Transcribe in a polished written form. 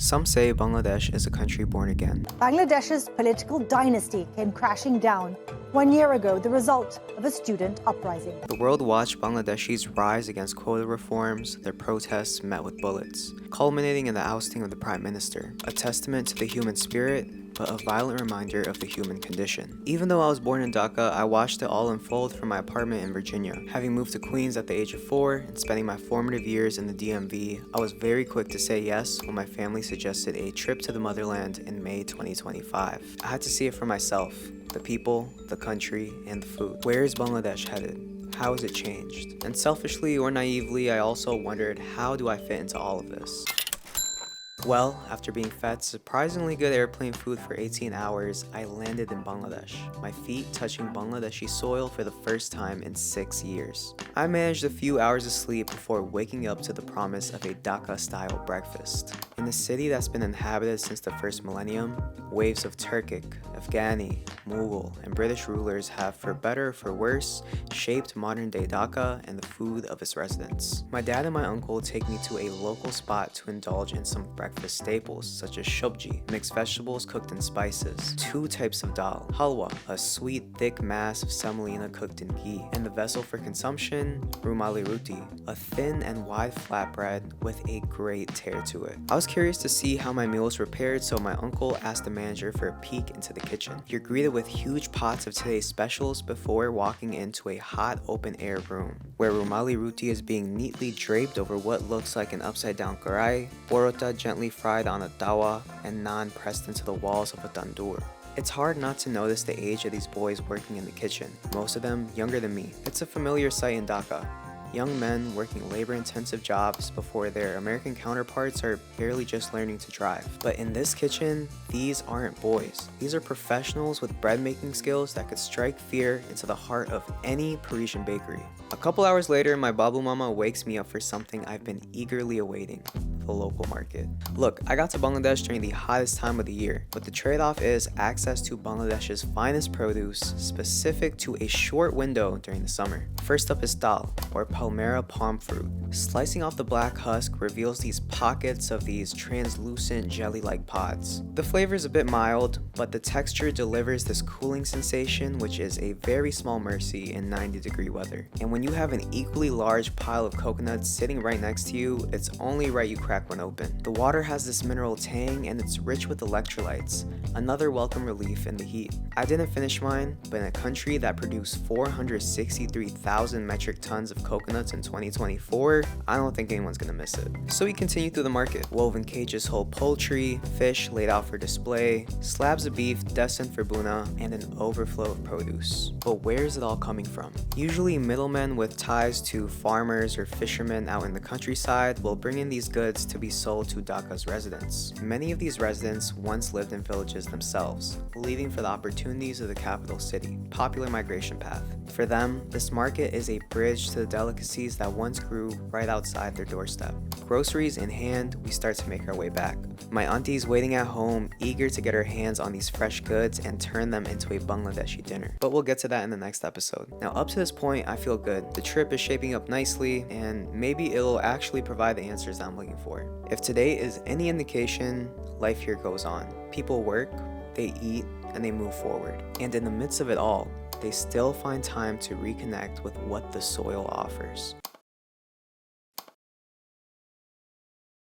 Some say Bangladesh is a country born again. Bangladesh's political dynasty came crashing down 1 year ago, the result of a student uprising. The world watched Bangladeshis rise against quota reforms, their protests met with bullets, culminating in the ousting of the prime minister, a testament to the human spirit, but a violent reminder of the human condition. Even though I was born in Dhaka, I watched it all unfold from my apartment in Virginia. Having moved to Queens at the age of 4 and spending my formative years in the DMV, I was very quick to say yes when my family suggested a trip to the motherland in May 2025. I had to see it for myself, the people, the country, and the food. Where is Bangladesh headed? How has it changed? And selfishly or naively, I also wondered, how do I fit into all of this? Well, after being fed surprisingly good airplane food for 18 hours, I landed in Bangladesh, my feet touching Bangladeshi soil for the first time in 6 years. I managed a few hours of sleep before waking up to the promise of a Dhaka-style breakfast. In a city that's been inhabited since the first millennium, waves of Turkic, Afghani, Mughal, and British rulers have, for better or for worse, shaped modern-day Dhaka and the food of its residents. My dad and my uncle take me to a local spot to indulge in some breakfast staples such as shobji, mixed vegetables cooked in spices, 2 types of daal, halwa, a sweet thick mass of semolina cooked in ghee, and the vessel for consumption, roti, a thin and wide flatbread with a great tear to it. I was curious to see how my meal was prepared, so my uncle asked the manager for a peek into the kitchen. You're greeted with huge pots of today's specials before walking into a hot open air room, where roti is being neatly draped over what looks like an upside down karai, porota gently fried on a tawa, and naan pressed into the walls of a tandoor. It's hard not to notice the age of these boys working in the kitchen, most of them younger than me. It's a familiar sight in Dhaka. Young men working labor-intensive jobs before their American counterparts are barely just learning to drive. But in this kitchen, these aren't boys. These are professionals with bread-making skills that could strike fear into the heart of any Parisian bakery. A couple hours later, my babu mama wakes me up for something I've been eagerly awaiting: the local market. Look, I got to Bangladesh during the hottest time of the year, but the trade-off is access to Bangladesh's finest produce specific to a short window during the summer. First up is taal, or palmera palm fruit. Slicing off the black husk reveals these pockets of these translucent jelly-like pods. The flavor is a bit mild, but the texture delivers this cooling sensation, which is a very small mercy in 90-degree weather. And when you have an equally large pile of coconuts sitting right next to you, it's only right you crack one open. The water has this mineral tang and it's rich with electrolytes, another welcome relief in the heat. I didn't finish mine, but in a country that produced 463,000 metric tons of coconuts in 2024, I don't think anyone's gonna miss it. So we continue through the market. Woven cages hold poultry, fish laid out for display, slabs of beef destined for buna, and an overflow of produce. But where is it all coming from? Usually middlemen with ties to farmers or fishermen out in the countryside will bring in these goods to be sold to Dhaka's residents. Many of these residents once lived in villages themselves, leaving for the opportunities of the capital city, popular migration path. For them, this market is a bridge to the delicacies that once grew right outside their doorstep. Groceries in hand, we start to make our way back. My auntie's waiting at home, eager to get her hands on these fresh goods and turn them into a Bangladeshi dinner. But we'll get to that in the next episode. Now, up to this point, I feel good. The trip is shaping up nicely, and maybe it'll actually provide the answers I'm looking for. If today is any indication, life here goes on. People work, they eat, and they move forward. And in the midst of it all, they still find time to reconnect with what the soil offers.